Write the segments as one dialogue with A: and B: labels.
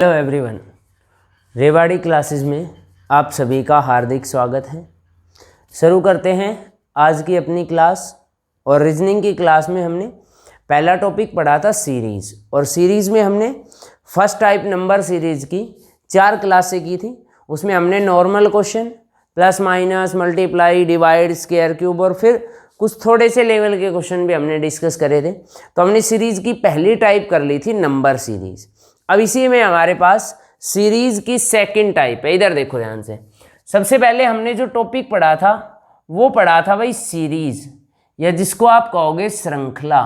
A: Hello everyone, Rewari classes में आप सभी का हार्दिक स्वागत है। शुरू करते हैं आज की अपनी क्लास। और रीजनिंग की क्लास में हमने पहला टॉपिक पढ़ा था सीरीज़, और सीरीज़ में हमने फर्स्ट टाइप नंबर सीरीज़ की 4 क्लासें की थी। उसमें हमने normal question, plus minus, multiply, divide, square, cube और फिर कुछ थोड़े से लेवल के क्वेश्चन भी हमने डिस्कस करे थे। तो हमने सीरीज़ की पहली टाइप कर ली थी नंबर सीरीज़। अब इसी में हमारे पास सीरीज़ की सेकंड टाइप है। इधर देखो ध्यान से। सबसे पहले हमने जो टॉपिक पढ़ा था वो पढ़ा था भाई सीरीज़, या जिसको आप कहोगे श्रृंखला।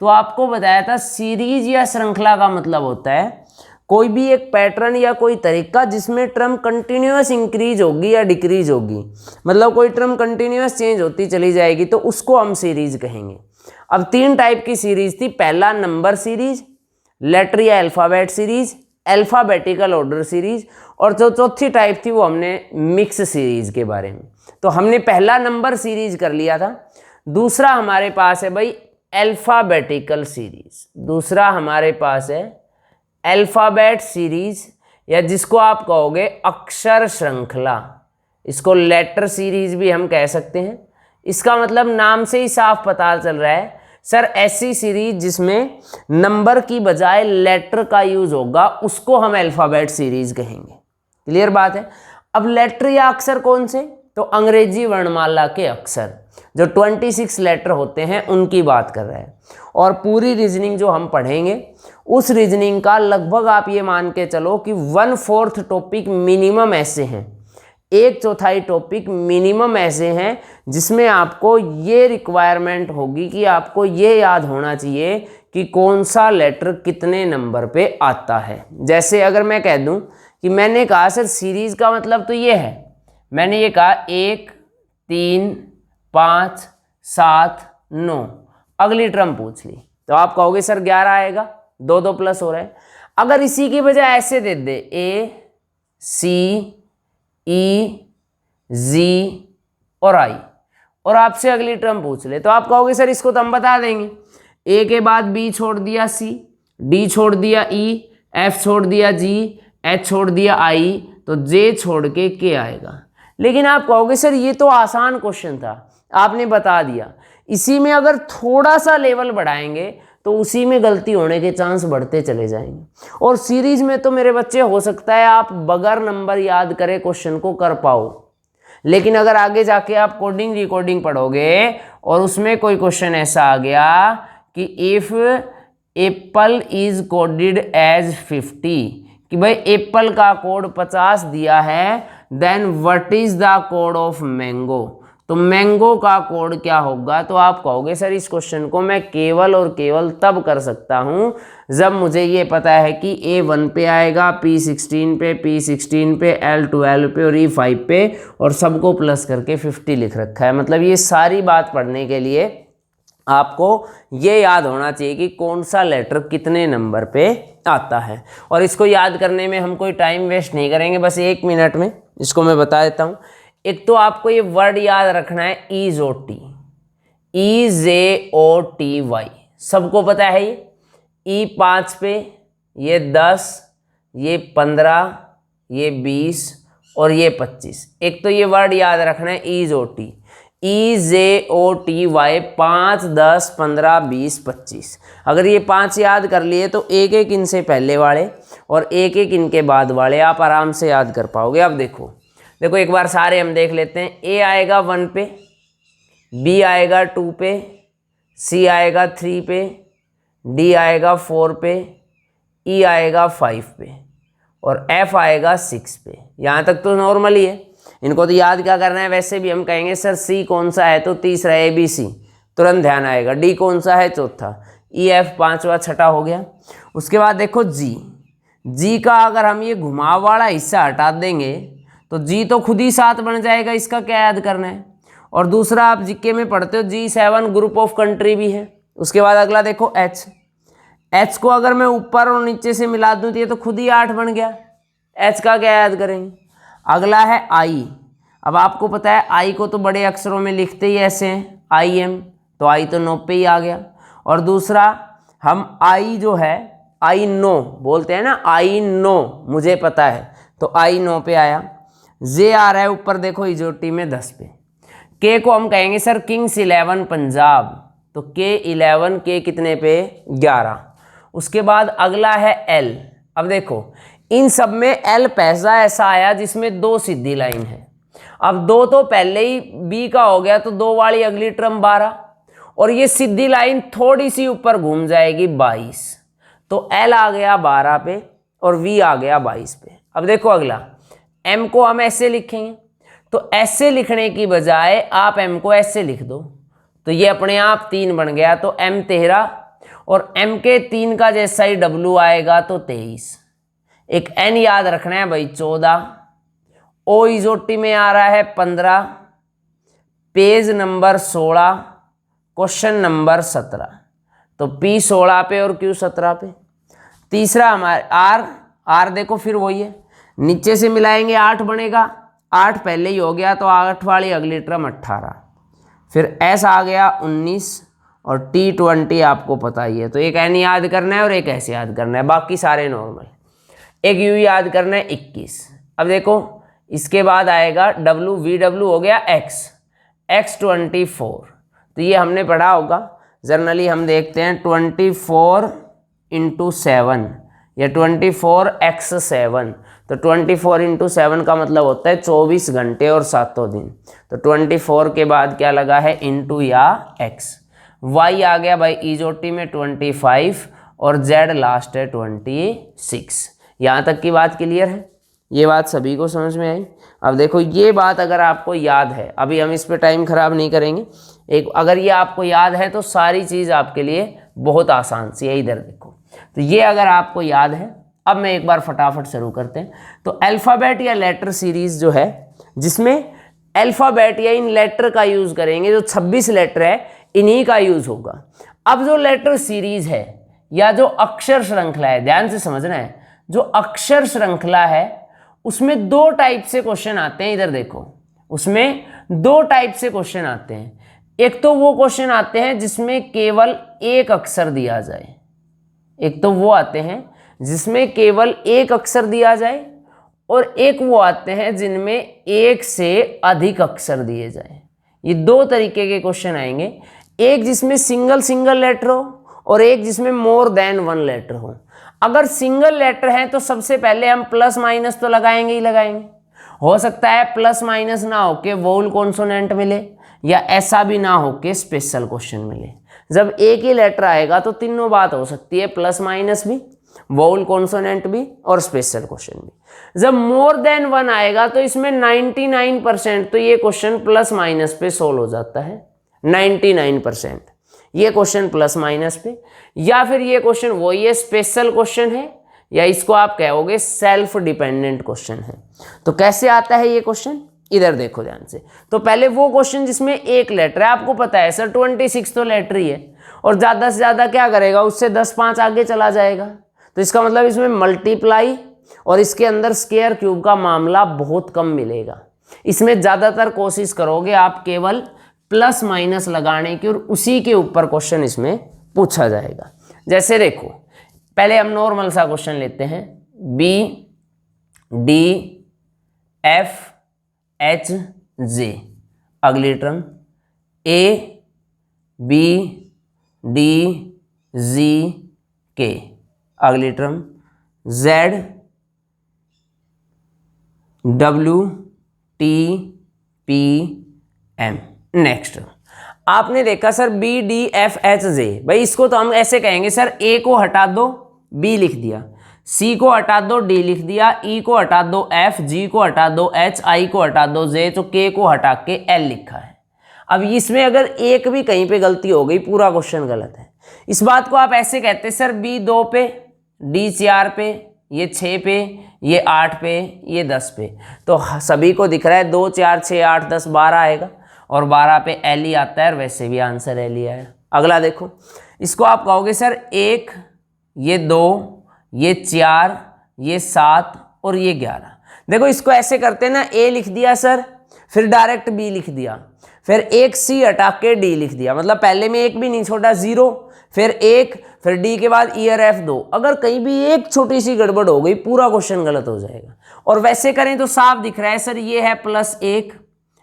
A: तो आपको बताया था सीरीज़ या श्रृंखला का मतलब होता है कोई भी एक पैटर्न या कोई तरीका जिसमें टर्म कंटिन्यूअस इंक्रीज होगी या डिक्रीज होगी, मतलब कोई टर्म कंटिन्यूअस चेंज होती चली जाएगी, तो उसको हम सीरीज़ कहेंगे। अब 3 टाइप की सीरीज़ थी। पहला नंबर सीरीज़, लेटर या alphabet series, alphabetical order series, और जो चौथी टाइप थी वो हमने मिक्स सीरीज़ के बारे में। तो हमने पहला नंबर सीरीज़ कर लिया था। दूसरा हमारे पास है भाई अल्फ़ाबेटिकल सीरीज़। दूसरा हमारे पास है अल्फ़ाबेट सीरीज़, या जिसको आप कहोगे अक्षर श्रृंखला। इसको लेटर सीरीज़ भी हम कह सकते हैं। इसका मतलब नाम से ही साफ पता चल रहा है सर, ऐसी सीरीज जिसमें नंबर की बजाय लेटर का यूज होगा उसको हम अल्फ़ाबेट सीरीज कहेंगे। क्लियर बात है। अब लेटर या अक्षर कौन से? तो अंग्रेजी वर्णमाला के अक्षर जो 26 लेटर होते हैं उनकी बात कर रहा है। और पूरी रीजनिंग जो हम पढ़ेंगे उस रीजनिंग का लगभग आप ये मान के चलो कि 1/4 टॉपिक मिनिमम ऐसे हैं, 1/4 टॉपिक मिनिमम ऐसे हैं जिसमें आपको ये रिक्वायरमेंट होगी कि आपको ये याद होना चाहिए कि कौन सा लेटर कितने नंबर पे आता है। जैसे अगर मैं कह दूं कि मैंने कहा सर सीरीज़ का मतलब तो ये है, मैंने ये कहा 1, 3, 5, 7, 9, अगली टर्म पूछ ली तो आप कहोगे सर 11 आएगा, 2 प्लस हो रहा है। अगर इसी की बजाय ऐसे दे दे A, C, E, Z और I, और आपसे अगली टर्म पूछ ले तो आप कहोगे सर इसको तो हम बता देंगे। A के बाद B छोड़ दिया C, D छोड़ दिया E, F छोड़ दिया G, H छोड़ दिया I, तो J छोड़ के K आएगा। लेकिन आप कहोगे सर ये तो आसान क्वेश्चन था, आपने बता दिया। इसी में अगर थोड़ा सा लेवल बढ़ाएंगे तो उसी में गलती होने के चांस बढ़ते चले जाएंगे। और सीरीज में तो मेरे बच्चे हो सकता है आप बगैर नंबर याद करे क्वेश्चन को कर पाओ, लेकिन अगर आगे जाके आप कोडिंग रिकॉर्डिंग पढ़ोगे और उसमें कोई क्वेश्चन ऐसा आ गया कि if apple is coded as 50, कि भाई एप्पल का कोड 50 दिया है, then what is the code of mango, तो मैंगो का कोड क्या होगा। तो आप कहोगे सर इस क्वेश्चन को मैं केवल और केवल तब कर सकता हूं जब मुझे ये पता है कि A1 पे आएगा, P16 पे, P16 पे, L12 पे और E5 पे, और सबको प्लस करके 50 लिख रखा है। मतलब ये सारी बात पढ़ने के लिए आपको ये याद होना चाहिए कि कौन सा लेटर कितने नंबर पे आता है। और इसको याद करने में हम कोई टाइम वेस्ट नहीं करेंगे, बस 1 मिनट में इसको मैं बता देता हूँ। एक तो आपको ये वर्ड याद रखना है EJOTY, EJOTY, सबको पता है ये। E5 पे ये 10, ये 15, ये 20 और ये 25। एक तो ये वर्ड याद रखना है EJOTY, EJOTY, 5, 10, 15, 20, 25। अगर ये 5 याद कर लिए तो एक एक इनसे पहले वाले और एक एक इनके बाद वाले आप आराम से याद कर पाओगे। अब देखो एक बार सारे हम देख लेते हैं। A आएगा 1 पे, B आएगा 2 पे, C आएगा 3 पे, D आएगा 4 पे, E आएगा 5 पे और F आएगा 6 पे। यहाँ तक तो नॉर्मल ही है, इनको तो याद क्या करना है। वैसे भी हम कहेंगे सर C कौन सा है तो तीसरा ABC, तुरंत ध्यान आएगा। D कौन सा है चौथा, E F पांचवा छठा हो गया। उसके बाद देखो G का अगर हम ये घुमाव वाला हिस्सा हटा देंगे तो G तो खुद ही 7 बन जाएगा, इसका क्या याद करना है। और दूसरा आप जीके में पढ़ते हो G7 ग्रुप ऑफ कंट्री भी है। उसके बाद अगला देखो H को अगर मैं ऊपर और नीचे से मिला दूं तो ये तो खुद ही 8 बन गया, H का क्या याद करेंगे। अगला है I। अब आपको पता है I को तो बड़े अक्षरों में लिखते ही ऐसे हैं IM, तो I तो 9 पे ही आ गया। और दूसरा हम I जो है आई नो बोलते हैं ना, आई नो मुझे पता है, तो आई नो पे आया। जे आ रहा है ऊपर देखो इजोटी में 10 पे। के को हम कहेंगे सर किंग्स 11 पंजाब, तो के 11, के कितने पे 11। उसके बाद अगला है एल। अब देखो इन सब में एल पैसा ऐसा आया जिसमें 2 सीधी लाइन है। अब 2 तो पहले ही बी का हो गया, तो 2 वाली अगली टर्म 12, और ये सीधी लाइन थोड़ी सी ऊपर घूम जाएगी 22, तो एल आ गया 12 पे और वी आ गया 22 पे। अब देखो अगला एम को हम ऐसे लिखेंगे, तो ऐसे लिखने की बजाय आप एम को ऐसे लिख दो, तो ये अपने आप 3 बन गया, तो एम 13, और एम के 3 का जैसा ही डब्लू आएगा तो 23। एक एन याद रखना है भाई 14, ओ इजोटी में आ रहा है 15, पेज नंबर 16, क्वेश्चन नंबर 17, तो पी 16 पे और क्यू 17 पे। तीसरा हमारे आर, आर देखो फिर वही है, नीचे से मिलाएंगे 8 बनेगा, 8 पहले ही हो गया, तो 8 वाली अगली टर्म 18, फिर एस आ गया 19, और टी 20 आपको पता ही है, तो एक एन याद करना है और एक ऐसे याद करना है, बाकी सारे नॉर्मल। एक यू याद करना है 21। अब देखो इसके बाद आएगा डब्लू, वी डब्लू हो गया एक्स, एक्स 24, तो ये हमने पढ़ा होगा, जनरली हम देखते हैं 24 × 7 या 24x7, तो 24 × 7 का मतलब होता है 24 घंटे और 7 दिन, तो 24 के बाद क्या लगा है इंटू या x। y आ गया भाई इजोटी में 25 और z लास्ट है 26। यहाँ तक की बात क्लियर है? ये बात सभी को समझ में आई? अब देखो ये बात अगर आपको याद है, अभी हम इस पे टाइम खराब नहीं करेंगे, एक अगर ये आपको याद है तो सारी चीज़ आपके लिए बहुत आसान सी है। इधर देखो, तो ये अगर आपको याद है, अब मैं एक बार फटाफट शुरू करते हैं। तो अल्फ़ाबेट या लेटर सीरीज जो है, जिसमें अल्फ़ाबेट या इन लेटर का यूज़ करेंगे, जो 26 लेटर है इन्हीं का यूज़ होगा। अब जो लेटर सीरीज है या जो अक्षर श्रृंखला है, ध्यान से समझना है, जो अक्षर श्रृंखला है उसमें 2 टाइप से क्वेश्चन आते हैं। इधर देखो, उसमें 2 टाइप से क्वेश्चन आते हैं। एक तो वो क्वेश्चन आते हैं जिसमें केवल एक अक्षर दिया जाए, एक तो वो आते हैं जिसमें केवल एक अक्षर दिया जाए, और एक वो आते हैं जिनमें एक से अधिक अक्षर दिए जाए। ये 2 तरीके के क्वेश्चन आएंगे, एक जिसमें सिंगल लेटर हो और एक जिसमें मोर देन 1 लेटर हो। अगर सिंगल लेटर है तो सबसे पहले हम प्लस माइनस तो लगाएंगे ही लगाएंगे। हो सकता है प्लस माइनस ना होके वोवल कॉन्सोनेंट मिले, या ऐसा भी ना होके स्पेशल क्वेश्चन मिले। जब एक ही लेटर आएगा तो तीनों बात हो सकती है, प्लस माइनस भी, वोवल कॉन्सोनेंट भी और स्पेशल क्वेश्चन भी। जब मोर देन 1 आएगा तो इसमें 99% तो ये क्वेश्चन प्लस माइनस पे सोल्व हो जाता है। 99% ये क्वेश्चन प्लस माइनस पे, या फिर ये क्वेश्चन वो ये स्पेशल क्वेश्चन है, या इसको आप कहोगे सेल्फ डिपेंडेंट क्वेश्चन है। तो कैसे आता है ये क्वेश्चन, इधर देखो ध्यान से। तो पहले वो क्वेश्चन जिसमें एक लेटर है, आपको पता है सर 26 तो लेटर ही है, और ज़्यादा से ज़्यादा क्या करेगा, उससे 10-5 आगे चला जाएगा, तो इसका मतलब इसमें मल्टीप्लाई और इसके अंदर स्क्वायर क्यूब का मामला बहुत कम मिलेगा। इसमें ज़्यादातर कोशिश करोगे आप केवल प्लस माइनस लगाने की, और उसी के ऊपर क्वेश्चन इसमें पूछा जाएगा। जैसे देखो, पहले हम नॉर्मल सा क्वेश्चन लेते हैं, B D F H J, अगली term A B D G K, अगली term Z W T P M. Next आपने देखा sir B D F H J, भाई इसको तो हम ऐसे कहेंगे सर, ए को हटा दो बी लिख दिया, सी को हटा दो डी लिख दिया, ई को हटा दो एफ, जी को हटा दो एच, आई को हटा दो जे, तो के को हटा के एल लिखा है। अब इसमें अगर एक भी कहीं पे गलती हो गई पूरा क्वेश्चन गलत है। इस बात को आप ऐसे कहते हैं सर बी 2 पे, डी 4 पे, ये 6 पे, ये 8 पे, ये 10 पे, तो सभी को दिख रहा है 2 4 6 8 10 12 आएगा, और 12 पे एल ही आता है, और वैसे भी आंसर एल ही आया। अगला देखो, इसको आप कहोगे सर 1, ये 2, ये 4, ये 7 और ये 11। देखो इसको ऐसे करते हैं ना, ए लिख दिया सर, फिर डायरेक्ट बी लिख दिया, फिर एक सी हटा के डी लिख दिया, मतलब पहले में एक भी नहीं छोड़ा 0, फिर 1, फिर डी के बाद ईयर F2। अगर कहीं भी एक छोटी सी गड़बड़ हो गई पूरा क्वेश्चन गलत हो जाएगा। और वैसे करें तो साफ दिख रहा है सर, ये है +1,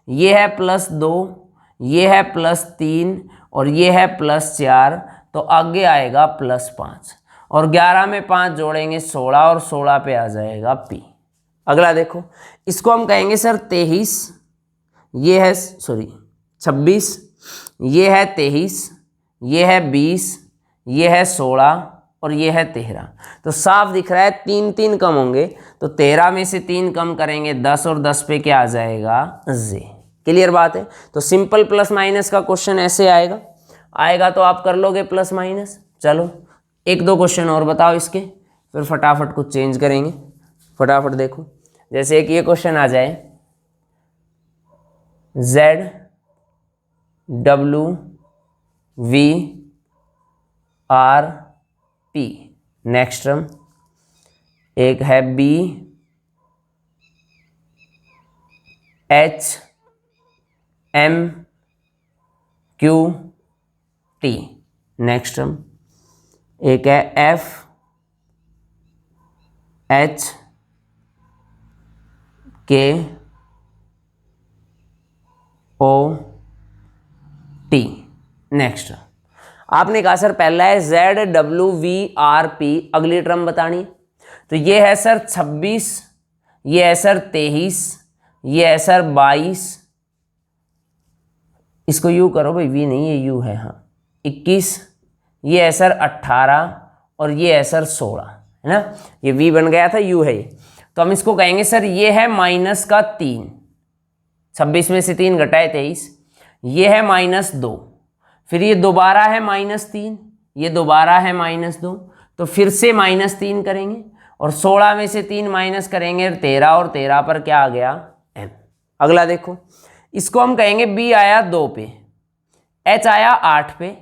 A: ये है +2, ये है +3 और ये है +4, तो आगे आएगा +5 और 11 में 5 जोड़ेंगे 16 और 16 पे आ जाएगा P। अगला देखो, इसको हम कहेंगे सर 23, ये है 26, ये है 23, ये है 20, ये है 16 और ये है 13। तो साफ दिख रहा है 3 3 कम होंगे, तो 13 में से 3 कम करेंगे 10 और 10 पे क्या आ जाएगा J। क्लियर बात है। तो सिंपल प्लस माइनस का क्वेश्चन ऐसे आएगा तो आप कर लोगे प्लस माइनस। चलो एक दो क्वेश्चन और बताओ इसके, फिर फटाफट कुछ चेंज करेंगे। फटाफट देखो, जैसे एक ये क्वेश्चन आ जाए, Z W V R P, next term. एक है B H M Q T, next term. एक है F H K O T, next. आपने कहा सर पहला है Z W V R P, अगली टर्म बतानी है। तो ये है सर 26, ये है सर 23, ये है सर 22, इसको यू करो भाई, V नहीं ये यू है, हाँ 21, ये है सर 18 और ये है सर 16, है ना। ये V बन गया था, U है ये। तो हम इसको कहेंगे सर ये है -3, 26 में से 3 घटाए 23, ये है -2, फिर ये दोबारा है -3, ये दोबारा है -2, तो फिर से -3 करेंगे और 16 में से 3 माइनस करेंगे 13 और 13 पर क्या आ गया M। अगला देखो, इसको हम कहेंगे B आया 2 पे, H आया 8 पे,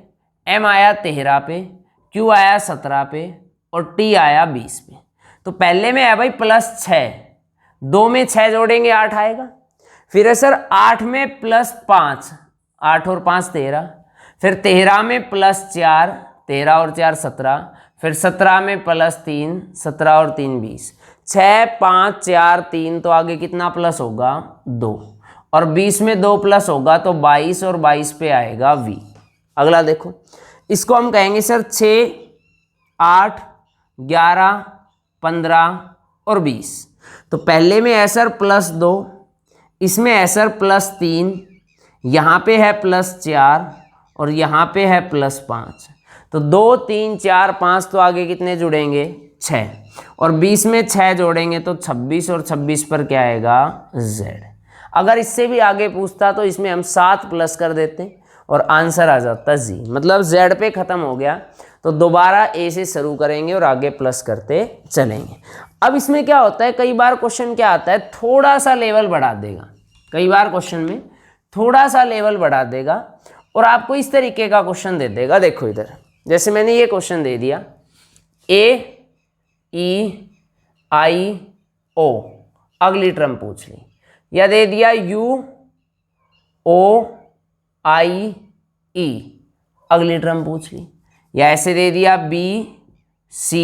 A: M आया 13 पे, Q आया 17 पे और T आया 20 पे। तो पहले में है भाई +6, 2 में 6 जोड़ेंगे 8 आएगा। फिर है सर 8 में +5, 8 और 5 13, फिर 13 में +4, 13 और 4 17, फिर 17 में +3, 17 और 3 20, 6 5 4 3, तो आगे कितना प्लस होगा 2, और 20 में 2 प्लस होगा तो 22 और 22 पे आएगा V। अगला देखो, इसको हम कहेंगे सर 6 8 11 15 और 20। तो पहले में है सर +2, इसमें है सर +3, यहाँ पे है +4 और यहाँ पे है +5। तो 2 3 4 5, तो आगे कितने जुड़ेंगे 6, और 20 में 6 जोड़ेंगे तो 26 और 26 पर क्या आएगा Z। अगर इससे भी आगे पूछता तो इसमें हम 7 प्लस कर देते और आंसर आ जाता G। मतलब Z पे ख़त्म हो गया, तो दोबारा A से शुरू करेंगे और आगे प्लस करते चलेंगे। अब इसमें क्या होता है, कई बार क्वेश्चन क्या आता है, थोड़ा सा लेवल बढ़ा देगा। कई बार क्वेश्चन में थोड़ा सा लेवल बढ़ा देगा और आपको इस तरीके का क्वेश्चन दे देगा। देखो इधर, जैसे मैंने ये क्वेश्चन दे दिया A E I O, अगली टर्म पूछ ली, या दे दिया U O I E, अगली टर्म पूछ ली, या ऐसे दे दिया B C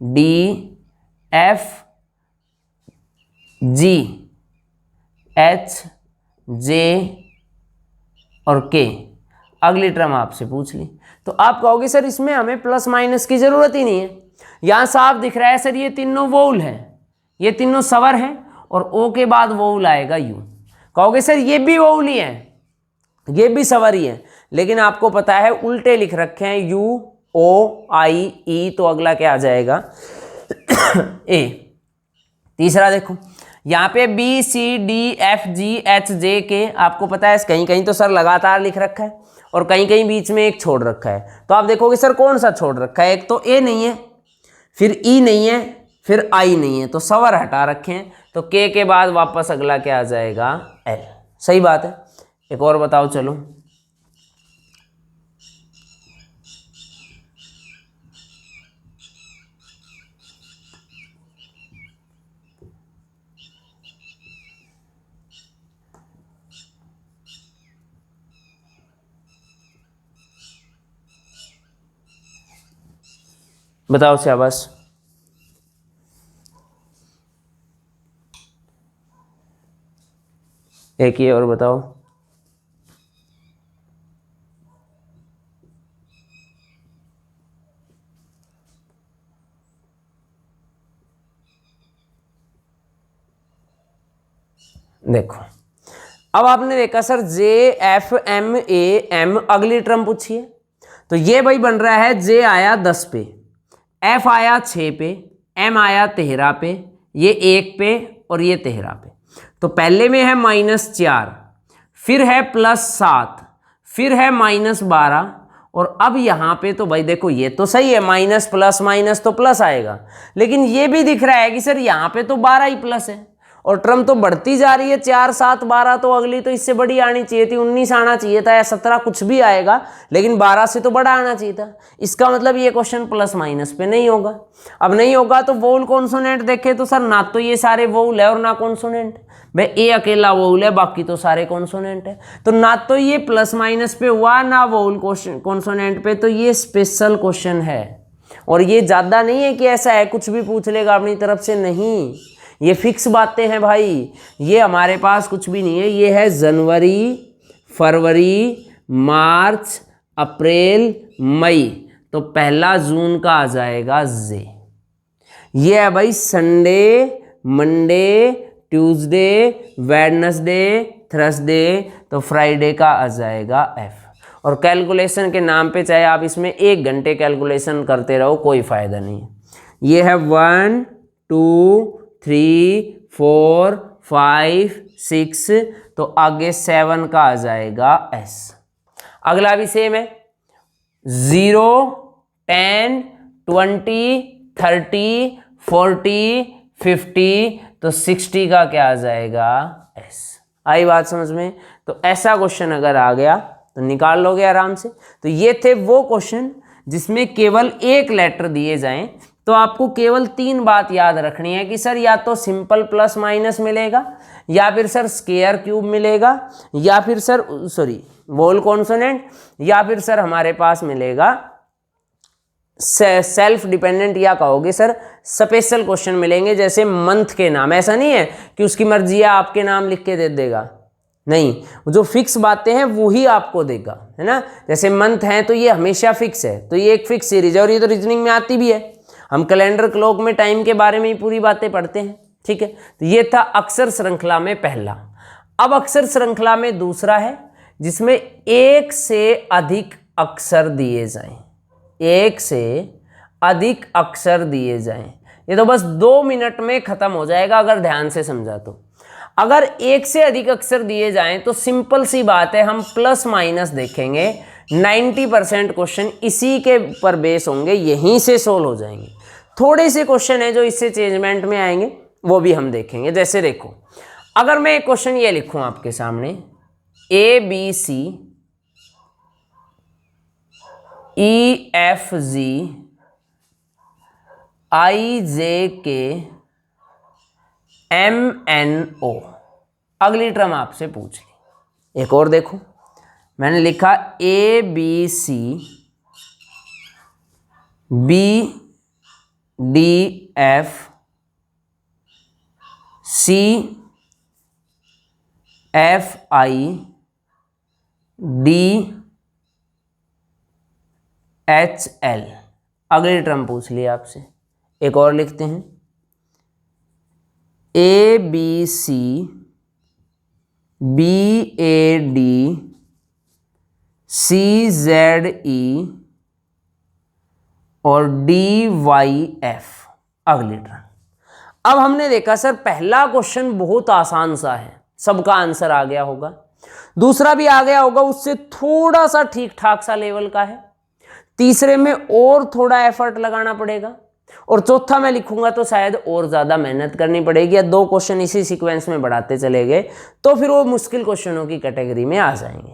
A: D F G H J और K, अगली टर्म आपसे पूछ ली। तो आप कहोगे सर इसमें हमें प्लस माइनस की जरूरत ही नहीं है, यहां साफ दिख रहा है सर ये तीनों वोल है, ये तीनों स्वर हैं और O के बाद वोल आएगा U। कहोगे सर ये भी वोल ही है, ये भी स्वर ही है, लेकिन आपको पता है उल्टे लिख रखे हैं U O I E, तो अगला क्या आ जाएगा A। तीसरा देखो, यहाँ पे B C D F G H J K, आपको पता है कहीं कहीं तो सर लगातार लिख रखा है और कहीं कहीं बीच में एक छोड़ रखा है। तो आप देखोगे सर कौन सा छोड़ रखा है, एक तो A नहीं है, फिर E नहीं है, फिर I नहीं है, तो स्वर हटा रखे हैं, तो K के बाद वापस अगला क्या आ जाएगा L। सही बात है। एक और बताओ चलो, बताओ शाबाश। एक ये और बताओ। देखो अब आपने देखा सर JFMAM, अगली टर्म पूछिए। तो ये भाई बन रहा है J आया 10 पे, F आया 6 पे, M आया 13 पे, ये 1 पे और ये 13 पे। तो पहले में है -4, फिर है +7, फिर है -12 और अब यहाँ पे तो भाई देखो ये तो सही है, माइनस प्लस माइनस तो प्लस आएगा, लेकिन ये भी दिख रहा है कि सर यहाँ पे तो 12 ही प्लस है और टर्म तो बढ़ती जा रही है, 4 7 12, तो अगली तो इससे बड़ी आनी चाहिए थी, 19 आना चाहिए था या 17, कुछ भी आएगा, लेकिन 12 से तो बड़ा आना चाहिए था। इसका मतलब ये क्वेश्चन प्लस माइनस पे नहीं होगा। अब नहीं होगा तो वोल कॉन्सोनेंट देखे तो सर ना तो ये सारे वोल है और ना कॉन्सोनेंट, भाई ए अकेला वोल है, बाकी तो सारे कॉन्सोनेंट है। तो ना तो ये प्लस माइनस पे हुआ ना वोल कॉन्सोनेंट पे, तो ये स्पेशल क्वेश्चन है। और ये ज़्यादा नहीं है कि ऐसा है कुछ भी पूछ लेगा अपनी तरफ से, नहीं, ये फिक्स बातें हैं भाई। ये हमारे पास कुछ भी नहीं है, ये है जनवरी, फरवरी, मार्च, अप्रैल, मई, तो पहला जून का आ जाएगा जे। ये है भाई Sunday, Monday, Tuesday, Wednesday, Thursday, तो फ्राइडे का आ जाएगा एफ। और कैलकुलेशन के नाम पे चाहे आप इसमें 1 घंटे कैलकुलेशन करते रहो, कोई फ़ायदा नहीं है। ये है 1 2 3 4 5 6, तो आगे 7 का आ जाएगा एस। अगला भी सेम है, 0 10 20 30 40 50, तो 60 का क्या आ जाएगा एस। आई बात समझ में? तो ऐसा क्वेश्चन अगर आ गया तो निकाल लोगे आराम से। तो ये थे वो क्वेश्चन जिसमें केवल एक लेटर दिए जाएं, तो आपको केवल 3 बात याद रखनी है कि सर या तो सिंपल प्लस माइनस मिलेगा, या फिर सर स्क्वायर क्यूब मिलेगा, या फिर सर वोल कॉन्सोनेंट, या फिर सर हमारे पास मिलेगा सेल्फ डिपेंडेंट, या कहोगे सर स्पेशल क्वेश्चन मिलेंगे, जैसे मंथ के नाम। ऐसा नहीं है कि उसकी मर्जी है आपके नाम लिख के दे देगा, नहीं, जो फिक्स बातें हैं वो ही आपको देगा, है ना। जैसे मंथ है तो ये हमेशा फिक्स है, तो ये एक फिक्स सीरीज है और ये तो रीजनिंग में आती भी है। हम कैलेंडर क्लॉक में टाइम के बारे में ही पूरी बातें पढ़ते हैं, ठीक है। तो ये था अक्षर श्रृंखला में पहला। अब अक्षर श्रृंखला में दूसरा है जिसमें 1 से अधिक अक्षर दिए जाएं, 1 से अधिक अक्षर दिए जाएं। ये तो बस 2 मिनट में खत्म हो जाएगा अगर ध्यान से समझा तो। अगर 1 से अधिक अक्षर दिए जाएं तो सिंपल सी बात है, हम प्लस माइनस देखेंगे, 90% क्वेश्चन इसी के पर बेस होंगे, यहीं से सोल्व हो जाएंगे। थोड़े से क्वेश्चन है जो इससे चेंजमेंट में आएंगे, वो भी हम देखेंगे। जैसे देखो, अगर मैं एक क्वेश्चन ये लिखूं आपके सामने, ABC EFG IJK MNO, अगली टर्म आपसे पूछ ली। एक और देखो, मैंने लिखा ABC BDF CFI DHL, अगली टर्म पूछ ली आपसे। एक और लिखते हैं, ABC BAD CZE और DYF, अगली टर्म। अब हमने देखा सर पहला क्वेश्चन बहुत आसान सा है, सबका आंसर आ गया होगा। दूसरा भी आ गया होगा, उससे थोड़ा सा ठीक ठाक सा लेवल का है। तीसरे में और थोड़ा एफर्ट लगाना पड़ेगा, और चौथा मैं लिखूंगा तो शायद और ज़्यादा मेहनत करनी पड़ेगी, या 2 क्वेश्चन इसी सीक्वेंस में बढ़ाते चले गए तो फिर वो मुश्किल क्वेश्चनों की कैटेगरी में आ जाएंगे।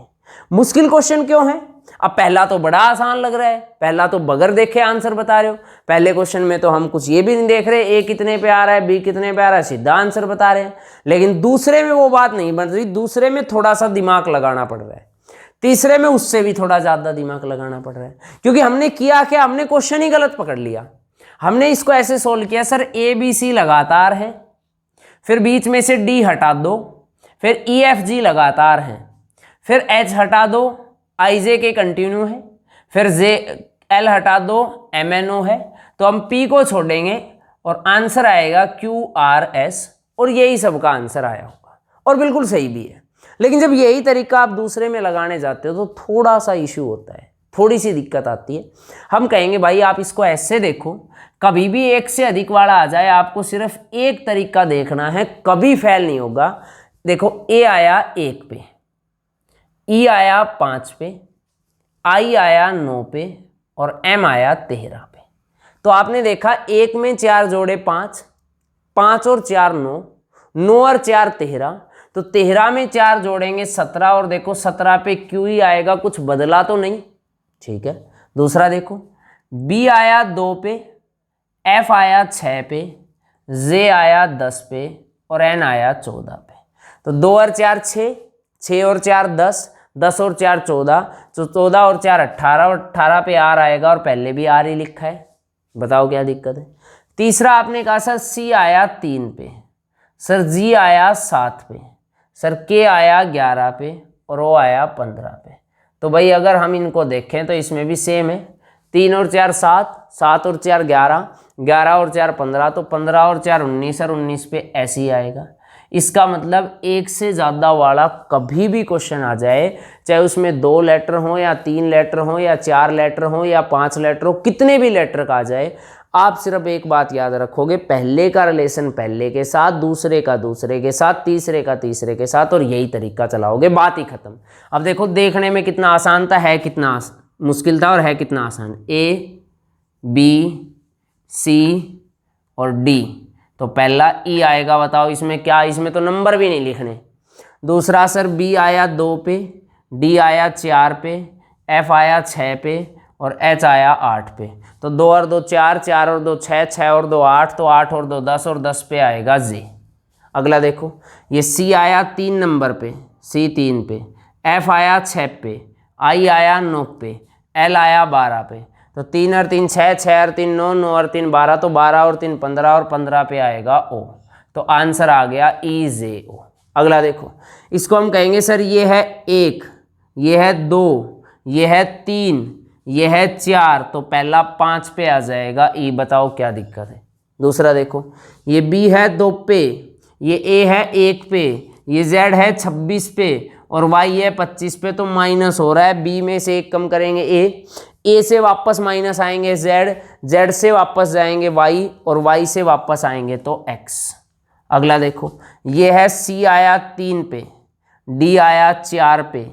A: मुश्किल क्वेश्चन क्यों है? अब पहला तो बड़ा आसान लग रहा है, पहला तो बगैर देखे आंसर बता रहे हो। पहले क्वेश्चन में तो हम कुछ ये भी नहीं देख रहे, ए कितने पे आ रहा है, बी कितने पे आ रहा है, सीधा आंसर बता रहे हैं। लेकिन दूसरे में वो बात नहीं बन रही, दूसरे में थोड़ा सा दिमाग लगाना पड़ रहा है, तीसरे में उससे भी थोड़ा ज़्यादा दिमाग लगाना पड़ रहा है। क्योंकि हमने किया क्या, हमने क्वेश्चन ही गलत पकड़ लिया। हमने इसको ऐसे सोल्व किया सर, ए बी सी लगातार है, फिर बीच में से डी हटा दो, फिर ई एफ जी लगातार है, फिर एच हटा दो, आई जे के कंटिन्यू है, फिर जे एल हटा दो, एम एन ओ है, तो हम पी को छोड़ेंगे और आंसर आएगा क्यू आर एस, और यही सबका आंसर आया होगा और बिल्कुल सही भी है। लेकिन जब यही तरीका आप दूसरे में लगाने जाते हो तो थोड़ा सा इश्यू होता है, थोड़ी सी दिक्कत आती है। हम कहेंगे भाई आप इसको ऐसे देखो, कभी भी एक से अधिक वाला आ जाए आपको सिर्फ एक तरीका देखना है, कभी फेल नहीं होगा। देखो ए आया 1 पे, ई आया 5 पे, आई आया 9 पे और एम आया 13 पे। तो आपने देखा 1 में 4 जोड़े 5, 5 और 4 9, 9 और 4 13, तो 13 में 4 जोड़ेंगे 17, और देखो 17 पे क्यू ही आएगा, कुछ बदला तो नहीं, ठीक है। दूसरा देखो बी आया 2 पे, एफ आया 6 पे, जे आया 10 पे और एन आया 14 पे। तो 2 और 4 6, 6 और 4 10, 10 और 4 14, तो 14 और 4 18, और 18 पे आर आएगा और पहले भी आर ही लिखा है। बताओ क्या दिक्कत है। तीसरा आपने कहा सर सी आया 3 पे, सर जी आया 7 पे, सर के आया 11 पे और ओ आया 15 पे। तो भाई अगर हम इनको देखें तो इसमें भी सेम है, 3 और 4 7, 7 और 4 11, 11 और 4 15, तो 15 और 4 19 और 19 पे ऐसे ही आएगा। इसका मतलब एक से ज़्यादा वाला कभी भी क्वेश्चन आ जाए, चाहे उसमें 2 लेटर हो या 3 लेटर हो या 4 लेटर हो या 5 लेटर हो, कितने भी लेटर का आ जाए, आप सिर्फ एक बात याद रखोगे, पहले का रिलेशन पहले के साथ, दूसरे का दूसरे के साथ, तीसरे का तीसरे के साथ, और यही तरीका चलाओगे, बात ही खत्म। अब देखो देखने में कितना आसान था, है कितना मुश्किल था और है कितना आसान। ए बी सी और डी, तो पहला ई आएगा, बताओ इसमें क्या, इसमें तो नंबर भी नहीं लिखने। दूसरा सर बी आया 2 पे, डी आया 4 पे, एफ आया 6 पे और एच आया 8 पे। तो 2 और 2 4, 4 और 2 6, 6 और 2 8, तो 8 और 2 10 और 10 पे आएगा जे। अगला देखो ये सी आया 3 नंबर पे, सी 3 पे, एफ आया 6 पे, आई आया 9 पे, एल आया 12 पे। तो 3 और 3 6, 6 और 3 9, 9 और 3 12, तो 12 और 3 15 और 15 पे आएगा ओ। तो आंसर आ गया ई जे ओ। अगला देखो, इसको हम कहेंगे सर ये है 1, ये है 2, ये है 3, ये है 4, तो पहला 5 पे आ जाएगा ई। बताओ क्या दिक्कत है। दूसरा देखो ये बी है 2 पे, ये ए है 1 पे, ये जेड है 26 पे और वाई है 25 पे, तो माइनस हो रहा है। बी में से 1 कम करेंगे ए से वापस माइनस आएंगे जेड, जेड से वापस जाएंगे वाई और वाई से वापस आएंगे तो एक्स। अगला देखो ये है सी आया 3 पे, डी आया 4 पे,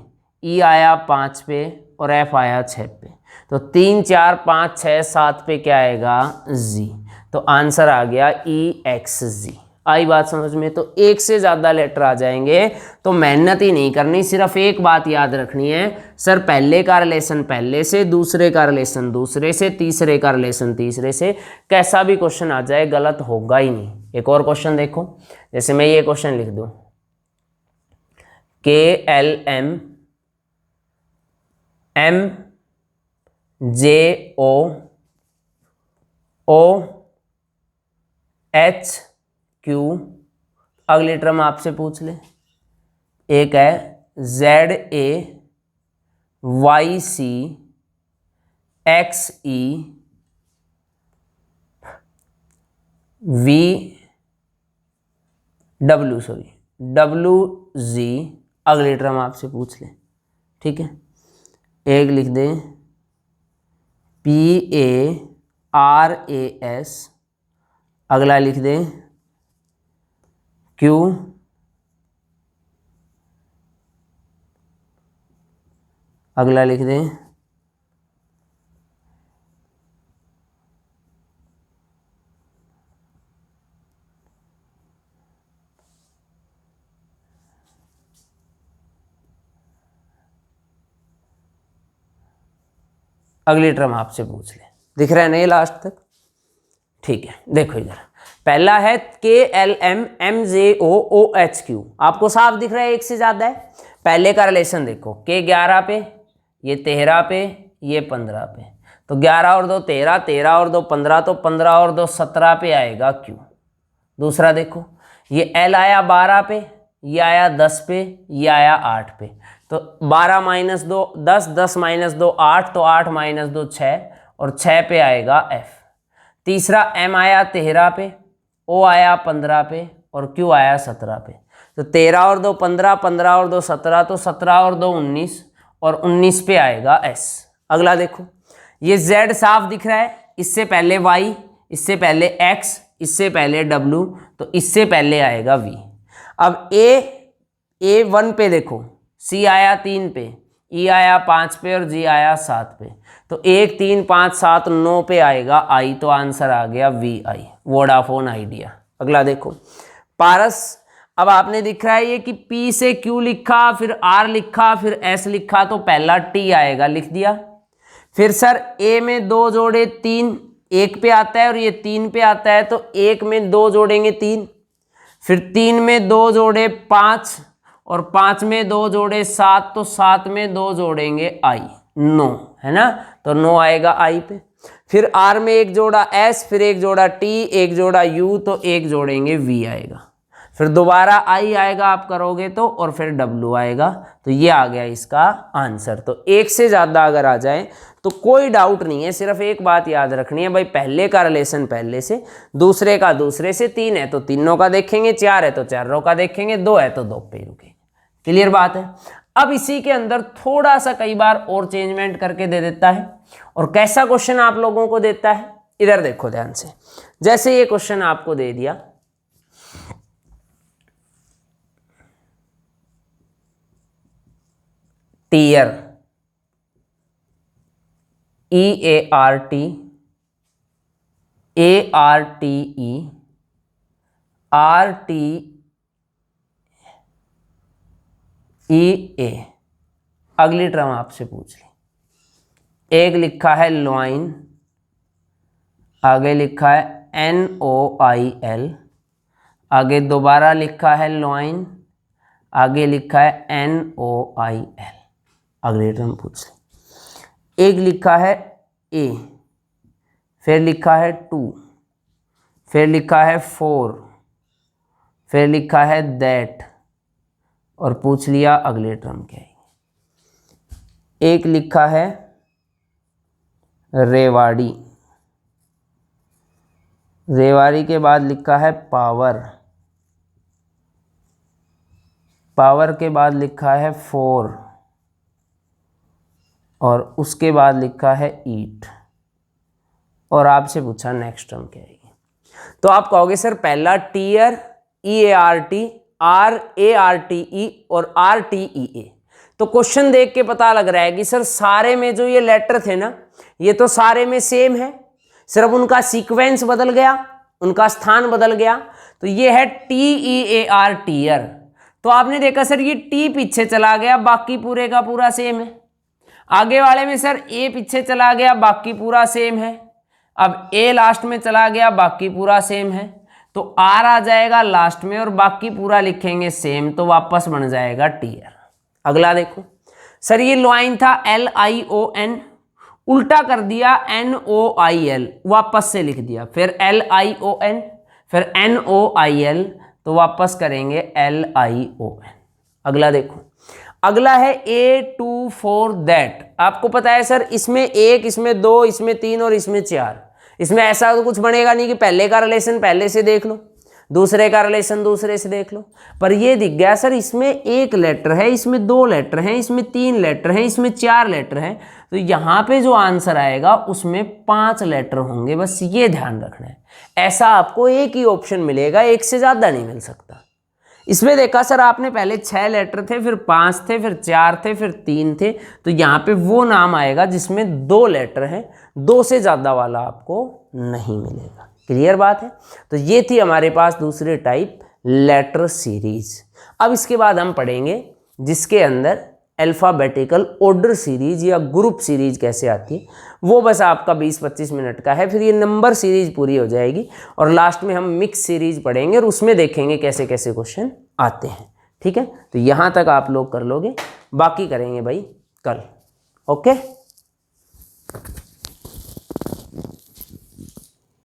A: ई आया 5 पे और एफ आया 6 पे। तो 3 4 5 6 7 पे क्या आएगा जी। तो आंसर आ गया ई एक्स जी। आई बात समझ में। तो एक से ज़्यादा लेटर आ जाएंगे तो मेहनत ही नहीं करनी, सिर्फ एक बात याद रखनी है, सर पहले का रिलेशन पहले से, दूसरे का रिलेशन दूसरे से, तीसरे का रिलेशन तीसरे से, कैसा भी क्वेश्चन आ जाए गलत होगा ही नहीं। एक और क्वेश्चन देखो, जैसे मैं ये क्वेश्चन लिख दूं, K L M M J O H Q. अगली टर्म आपसे पूछ ले, एक है Z A Y C X E V W G. अगली टर्म आपसे पूछ ले, ठीक है। एक लिख दें P A R A S, अगला लिख दें क्यू, अगला लिख दें अगली टर्म आपसे पूछ ले। दिख रहा है नहीं लास्ट तक, ठीक है। देखो इधर पहला है K L M M J O H Q, आपको साफ दिख रहा है एक से ज़्यादा है। पहले का रिलेशन देखो, के 11 पे, ये 13 पे, ये 15 पे, तो 11 और 2 13, 13 और 2 15, तो 15 और 2 17 पे आएगा Q। दूसरा देखो, ये L आया 12 पे, ये आया 10 पे, ये आया 8 पे, तो 12 माइनस 2 10, 10 माइनस 2 8, तो 8 माइनस 2 6, और 6 पे आएगा F। तीसरा M आया 13 पे, O आया 15 पे, और Q आया 17 पे, तो 13 और 2 15, 15 और 2 17, तो 17 और 2 19, और 19 पे आएगा S। अगला देखो, ये Z साफ दिख रहा है, इससे पहले Y, इससे पहले X, इससे पहले W, तो इससे पहले आएगा V। अब A 1 पे देखो, C आया 3 पे, E आया 5 पे, और G आया 7 पे, तो 1 3 5 7 9 पे आएगा I, तो आंसर आ गया VI, वोडाफोन आइडिया। अगला देखो, पारस, अब आपने दिख रहा है ये कि P से Q लिखा, फिर R लिखा, फिर S लिखा, तो पहला T आएगा, लिख दिया। फिर सर A में 2 जोड़े 3, 1 पे आता है और ये 3 पे आता है, तो 1 में 2 जोड़ेंगे 3, फिर 3 में 2 जोड़े 5, और 5 में 2 जोड़े 7, तो 7 में 2 जोड़ेंगे I 9, है ना, तो 9 आएगा I पे। फिर R में 1 जोड़ा S, फिर 1 जोड़ा T, 1 जोड़ा U, तो 1 जोड़ेंगे V आएगा। फिर दोबारा I आएगा आप करोगे तो, और फिर W आएगा, तो ये आ गया इसका आंसर। तो एक से ज़्यादा अगर आ जाए तो कोई डाउट नहीं है, सिर्फ एक बात याद रखनी है भाई, पहले का रिलेशन पहले से, दूसरे का दूसरे से, 3 है तो तीनों का देखेंगे, 4 है तो चारों का देखेंगे, 2 है तो 2 पे ही रुकेंगे। क्लियर बात है। अब इसी के अंदर थोड़ा सा कई बार और चेंजमेंट करके दे देता है, और कैसा क्वेश्चन आप लोगों को देता है, इधर देखो ध्यान से। जैसे ये क्वेश्चन आपको दे दिया, टीयर, EART, ARTE, RTEA, अगली टर्म आपसे पूछ ली। एक लिखा है लॉइन, आगे लिखा है NOIL, आगे दोबारा लिखा है लॉइन, आगे लिखा है NOIL, अगली टर्म पूछ ली। एक लिखा है A, फिर लिखा है 2, फिर लिखा है 4, फिर लिखा है दैट, और पूछ लिया अगले टर्म क्या है। एक लिखा है रेवाड़ी, रेवाड़ी के बाद लिखा है पावर, पावर के बाद लिखा है 4, और उसके बाद लिखा है ईट, और आपसे पूछा नेक्स्ट टर्म क्या है। तो आप कहोगे सर पहला टीयर, EART, RARTE और RTEA, तो क्वेश्चन देख के पता लग रहा है कि सर सारे में जो ये लेटर थे ना, ये तो सारे में सेम है, सिर्फ उनका सीक्वेंस बदल गया, उनका स्थान बदल गया। तो ये है TEAR, टीयर। तो आपने देखा सर ये T पीछे चला गया, बाकी पूरे का पूरा सेम है। आगे वाले में सर A पीछे चला गया, बाकी पूरा सेम है। अब A लास्ट में चला गया, बाकी पूरा सेम है, तो R आ जाएगा लास्ट में, और बाकी पूरा लिखेंगे सेम, तो वापस बन जाएगा टीयर। अगला देखो सर, ये लॉइन था LION, उल्टा कर दिया NOIL, वापस से लिख दिया, फिर LION, फिर NOIL, तो वापस करेंगे LION। अगला देखो, अगला है A24 दैट। आपको पता है सर इसमें 1, इसमें 2, इसमें 3 और इसमें 4, इसमें ऐसा तो कुछ बनेगा नहीं कि पहले का रिलेशन पहले से देख लो, दूसरे का रिलेशन दूसरे से देख लो, पर ये दिख गया सर इसमें 1 लेटर है, इसमें 2 लेटर हैं, इसमें 3 लेटर हैं, इसमें 4 लेटर हैं, तो यहाँ पे जो आंसर आएगा उसमें 5 लेटर होंगे, बस ये ध्यान रखना है। ऐसा आपको एक ही ऑप्शन मिलेगा, एक से ज़्यादा नहीं मिल सकता। इसमें देखा सर आपने पहले 6 लेटर थे, फिर 5 थे, फिर 4 थे, फिर 3 थे, तो यहाँ पे वो नाम आएगा जिसमें 2 लेटर हैं, 2 से ज़्यादा वाला आपको नहीं मिलेगा। क्लियर बात है। तो ये थी हमारे पास दूसरे टाइप लेटर सीरीज। अब इसके बाद हम पढ़ेंगे जिसके अंदर अल्फ़ाबेटिकल ऑर्डर सीरीज या ग्रुप सीरीज कैसे आती है, वो बस आपका 20-25 मिनट का है, फिर ये नंबर सीरीज पूरी हो जाएगी, और लास्ट में हम मिक्स सीरीज पढ़ेंगे और उसमें देखेंगे कैसे कैसे क्वेश्चन आते हैं। ठीक है, तो यहाँ तक आप लोग कर लोगे, बाकी करेंगे भाई कल। ओके।